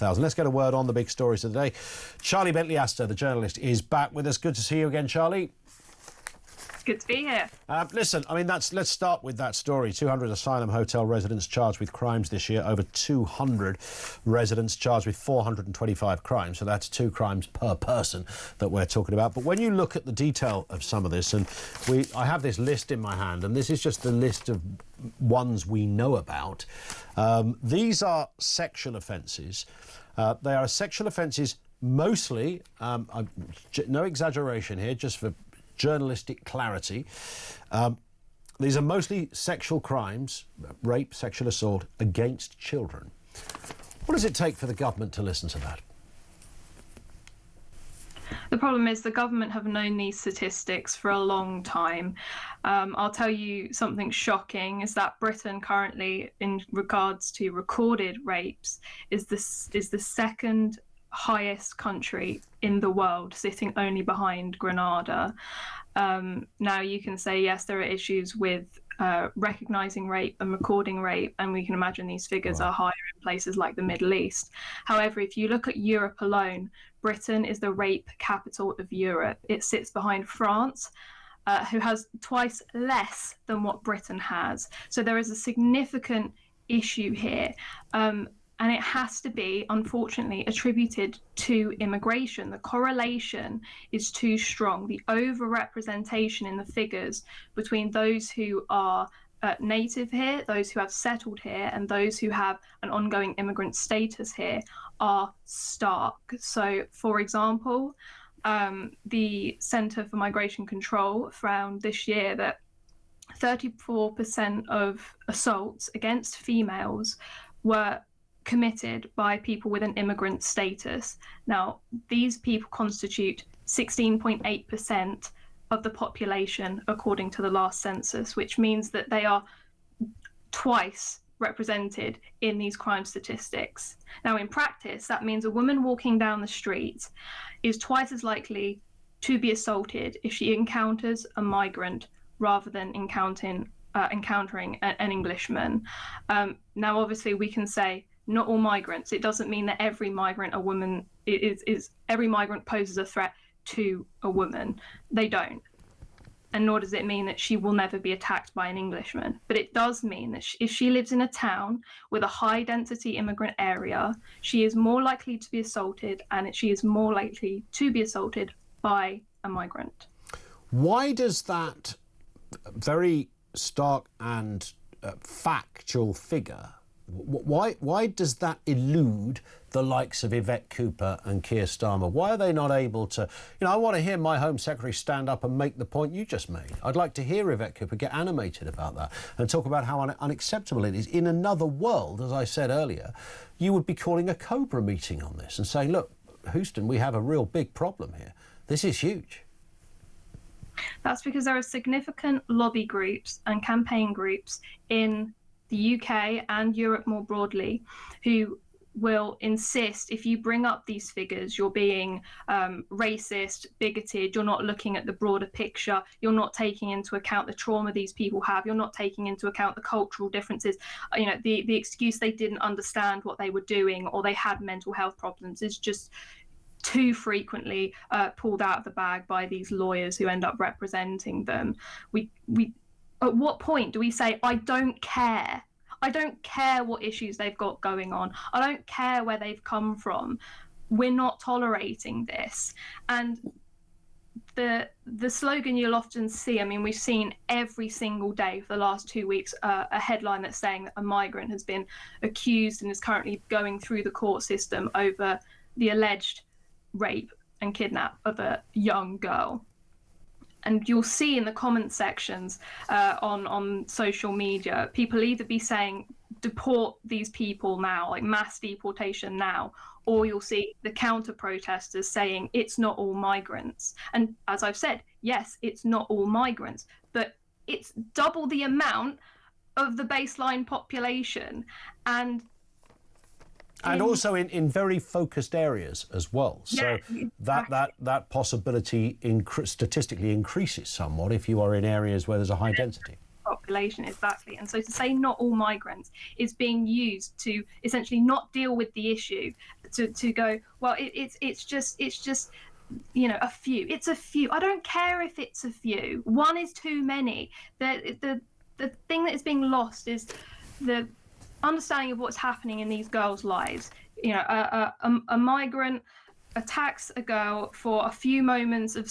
Let's get a word on the big stories of the day. Charlie Bentley-Astor, the journalist, is back with us. Good to see you again, Charlie. Good to be here. Listen, I mean, let's start with that story. 200 Asylum hotel residents charged with crimes this year. Over 200 residents charged with 425 crimes. So that's 2 crimes per person that we're talking about. But when you look at the detail of some of this, and I have this list in my hand, and this is just the list of ones we know about. These are sexual offences. They are sexual offences mostly, no exaggeration here, just for journalistic clarity. These are mostly sexual crimes, rape, sexual assault against children. What does it take for the government to listen to that? The problem is the government have known these statistics for a long time. I'll tell you something shocking is that Britain currently, in regards to recorded rapes, is the second highest country in the world, sitting only behind Grenada. Now you can say, yes, there are issues with recognising rape and recording rape, and we can imagine these figures are higher in places like the Middle East. However, if you look at Europe alone, Britain is the rape capital of Europe. It sits behind France, who has twice less than what Britain has. So there is a significant issue here. And it has to be, unfortunately, attributed to immigration. The correlation is too strong. The overrepresentation in the figures between those who are native here, those who have settled here, and those who have an ongoing immigrant status here are stark. So, for example, the Centre for Migration Control found this year that 34% of assaults against females were committed by people with an immigrant status. Now, these people constitute 16.8% of the population, according to the last census, which means that they are twice represented in these crime statistics. Now, in practice, that means a woman walking down the street is twice as likely to be assaulted if she encounters a migrant rather than encountering an Englishman. Now, obviously, we can say not all migrants. It doesn't mean that every migrant every migrant poses a threat to a woman. They don't. And nor does it mean that she will never be attacked by an Englishman. But it does mean that if she lives in a town with a high density immigrant area, she is more likely to be assaulted, and she is more likely to be assaulted by a migrant. Why does that very stark and factual figure, why does that elude the likes of Yvette Cooper and Keir Starmer? Why are they not able to, I want to hear my Home Secretary stand up and make the point you just made. I'd like to hear Yvette Cooper get animated about that and talk about how unacceptable it is. In another world, as I said earlier, you would be calling a Cobra meeting on this and saying, look, Houston, we have a real big problem here. This is huge. That's because there are significant lobby groups and campaign groups in the UK and Europe more broadly who will insist if you bring up these figures, you're being racist, bigoted, you're not looking at the broader picture, you're not taking into account the trauma these people have, you're not taking into account the cultural differences. The excuse they didn't understand what they were doing or they had mental health problems is just too frequently pulled out of the bag by these lawyers who end up representing them. At what point do we say, I don't care? I don't care what issues they've got going on. I don't care where they've come from. We're not tolerating this. And the slogan you'll often see, we've seen every single day for the last 2 weeks a headline that's saying that a migrant has been accused and is currently going through the court system over the alleged rape and kidnap of a young girl. And you'll see in the comment sections on social media, people either be saying, deport these people now, like mass deportation now, or you'll see the counter protesters saying it's not all migrants. And as I've said, yes, it's not all migrants, but it's double the amount of the baseline population. And also in very focused areas as well. So that possibility statistically increases somewhat if you are in areas where there's a high density. Population, exactly. And so to say not all migrants is being used to essentially not deal with the issue. to go, well, it's just a few. It's a few. I don't care if it's a few. One is too many. The thing that is being lost is the understanding of what's happening in these girls' lives. A migrant attacks a girl for a few moments of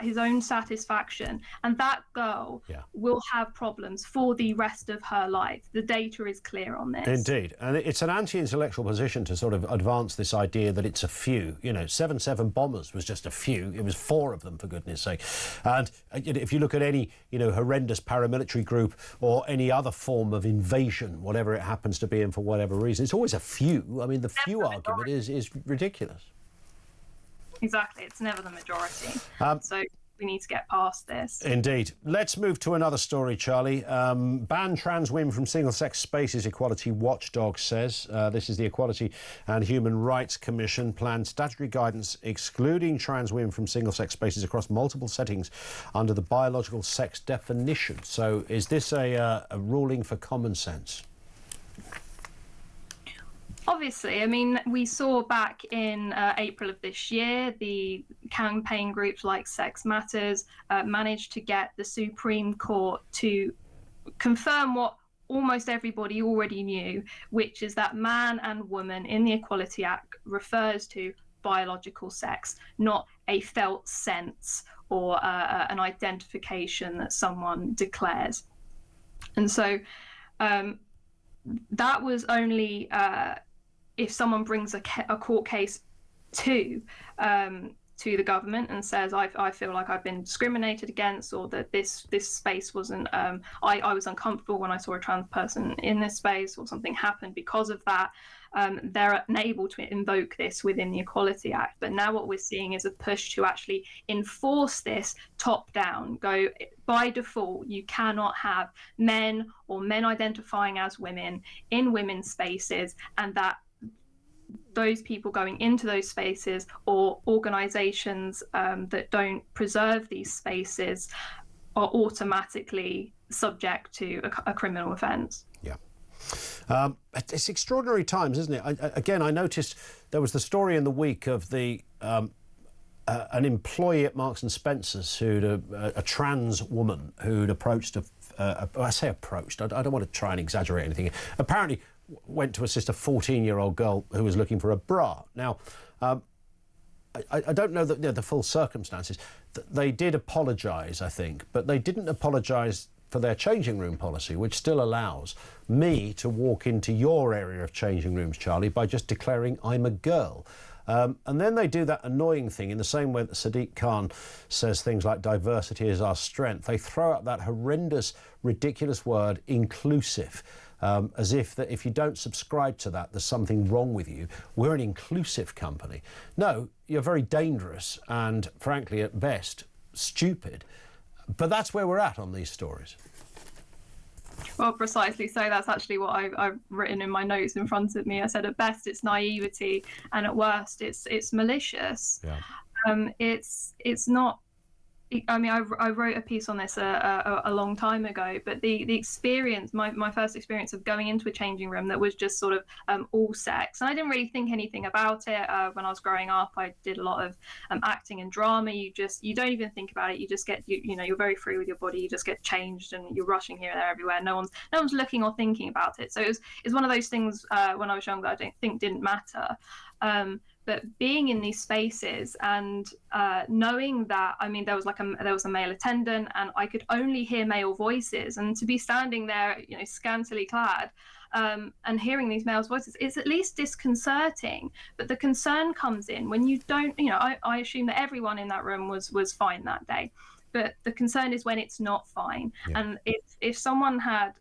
his own satisfaction, and that girl will have problems for the rest of her life. The data is clear on this. Indeed, and it's an anti-intellectual position to sort of advance this idea that it's a few. 7/7 bombers was just a few. It was 4 of them, for goodness sake. And if you look at any horrendous paramilitary group or any other form of invasion, whatever it happens to be, and for whatever reason, it's always a few. I mean, the few argument is ridiculous. Exactly, it's never the majority. So we need to get past this. Indeed. Let's move to another story, Charlie. Ban trans women from single-sex spaces, Equality Watchdog says. This is the Equality and Human Rights Commission planned statutory guidance excluding trans women from single-sex spaces across multiple settings under the biological sex definition. So is this a ruling for common sense? Obviously, I mean, we saw back in April of this year, the campaign groups like Sex Matters managed to get the Supreme Court to confirm what almost everybody already knew, which is that man and woman in the Equality Act refers to biological sex, not a felt sense or an identification that someone declares. And so that was only if someone brings a court case to the government and says, I feel like I've been discriminated against, or that this space wasn't, I was uncomfortable when I saw a trans person in this space, or something happened because of that, they're unable to invoke this within the Equality Act. But now what we're seeing is a push to actually enforce this top down. Go by default, you cannot have men or men identifying as women in women's spaces, and that those people going into those spaces or organizations that don't preserve these spaces are automatically subject to a criminal offense. Yeah. It's extraordinary times, isn't it? Again, I noticed there was the story in the week of an employee at Marks and Spencer's a trans woman who'd approached I say approached, I don't want to try and exaggerate anything. Apparently went to assist a 14-year-old girl who was looking for a bra. Now, I don't know the full circumstances. They did apologise, I think, but they didn't apologise for their changing room policy, which still allows me to walk into your area of changing rooms, Charlie, by just declaring I'm a girl. And then they do that annoying thing in the same way that Sadiq Khan says things like diversity is our strength. They throw out that horrendous, ridiculous word, inclusive, as if that if you don't subscribe to that, there's something wrong with you. We're an inclusive company. No, you're very dangerous and, frankly, at best, stupid. But that's where we're at on these stories. Well, precisely so. That's actually what I've written in my notes in front of me. I said at best it's naivety, and at worst it's malicious. Yeah. It's not. I mean, I wrote a piece on this a long time ago, but the experience, my first experience of going into a changing room that was just sort of all sex, and I didn't really think anything about it when I was growing up. I did a lot of acting and drama. You don't even think about it. You just get you're very free with your body. You just get changed and you're rushing here and there everywhere. No one's looking or thinking about it. So it's one of those things when I was young that I don't think didn't matter. But being in these spaces and knowing that, I mean, there was a male attendant, and I could only hear male voices, and to be standing there, scantily clad, and hearing these male voices, it's at least disconcerting. But the concern comes in when you don't, I assume that everyone in that room was fine that day, but the concern is when it's not fine. Yeah. And if someone had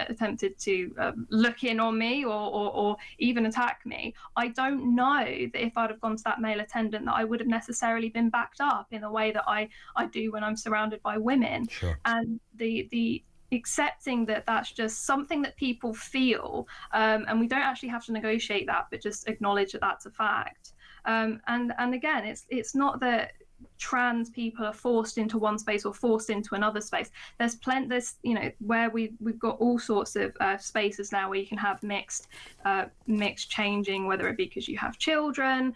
attempted to look in on me or even attack me, I don't know that if I'd have gone to that male attendant that I would have necessarily been backed up in the way that I do when I'm surrounded by women. Sure. And the accepting that that's just something that people feel, and we don't actually have to negotiate that, but just acknowledge that that's a fact. And again, it's not that trans people are forced into one space or forced into another space. There's where we've got all sorts of spaces now where you can have mixed changing, whether it be because you have children,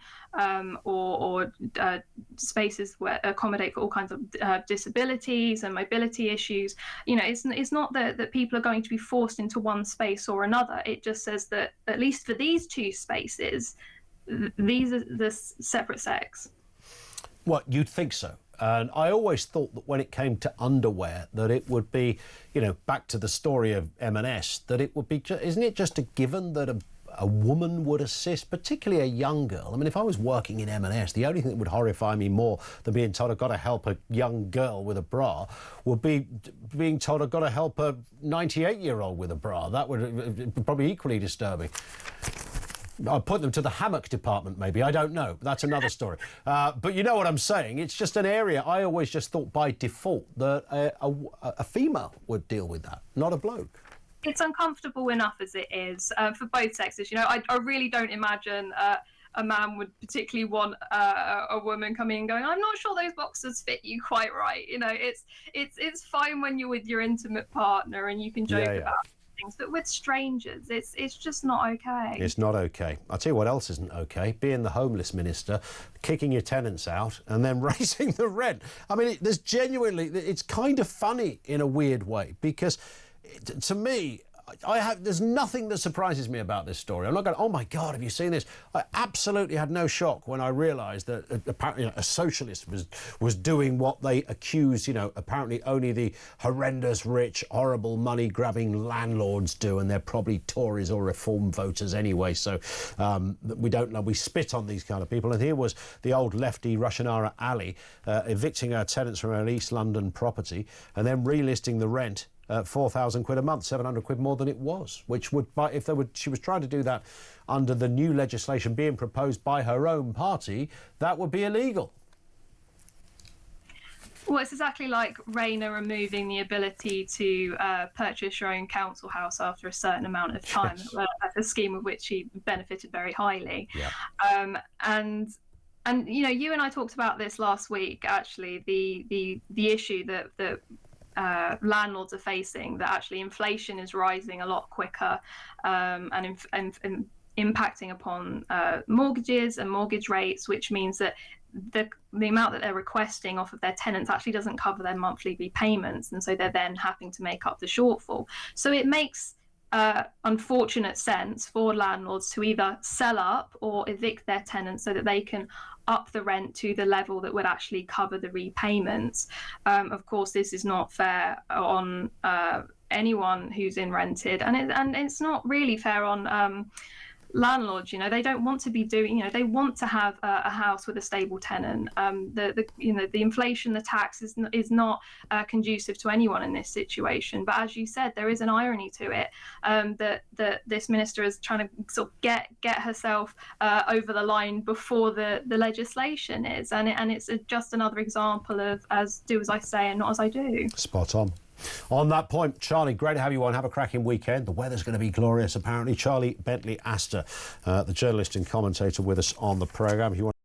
or spaces where accommodate for all kinds of disabilities and mobility issues. It's not that people are going to be forced into one space or another. It just says that at least for these two spaces, these are the separate sex. Well, you'd think so. And I always thought that when it came to underwear, that it would be, back to the story of M&S, that it would be, isn't it just a given that a woman would assist, particularly a young girl? I mean, if I was working in M&S, the only thing that would horrify me more than being told I've got to help a young girl with a bra would be being told I've got to help a 98-year-old with a bra. That would be probably equally disturbing. I'll put them to the hammock department, maybe. I don't know. That's another story. But you know what I'm saying. It's just an area I always just thought by default that a female would deal with that, not a bloke. It's uncomfortable enough as it is for both sexes. I really don't imagine a man would particularly want a woman coming and going, I'm not sure those boxers fit you quite right. It's fine when you're with your intimate partner and you can joke about things, but with strangers, it's just not okay. It's not okay. I'll tell you what else isn't okay: being the homeless minister, kicking your tenants out and then raising the rent. I mean, it's kind of funny in a weird way, because to me, there's nothing that surprises me about this story. I'm not going, oh my God, have you seen this? I absolutely had no shock when I realised that apparently a socialist was doing what they accuse, apparently only the horrendous, rich, horrible, money-grabbing landlords do, and they're probably Tories or Reform voters anyway. So we don't know. We spit on these kind of people. And here was the old lefty Rushanara Ali evicting her tenants from her East London property and then relisting the rent. 4,000 quid a month, 700 quid more than it was, which would, she was trying to do that under the new legislation being proposed by her own party, that would be illegal. Well, it's exactly like Rayner removing the ability to purchase your own council house after a certain amount of time, a scheme of which he benefited very highly. Yeah. And you and I talked about this last week, actually, the issue that landlords are facing, that actually inflation is rising a lot quicker and impacting upon mortgages and mortgage rates, which means that the amount that they're requesting off of their tenants actually doesn't cover their monthly repayments, and so they're then having to make up the shortfall. So it makes unfortunate sense for landlords to either sell up or evict their tenants so that they can up the rent to the level that would actually cover the repayments. Of course, this is not fair on anyone who's in rented, and it's not really fair on landlords. They don't want to be doing, they want to have a house with a stable tenant. The inflation, the tax is not conducive to anyone in this situation. But as you said, there is an irony to it, that this minister is trying to sort of get herself over the line before the legislation is, and it's just another example of do as I say and not as I do. Spot on. On that point, Charlie, great to have you on. Have a cracking weekend. The weather's going to be glorious, apparently. Charlie Bentley-Astor, the journalist and commentator with us on the programme. If you want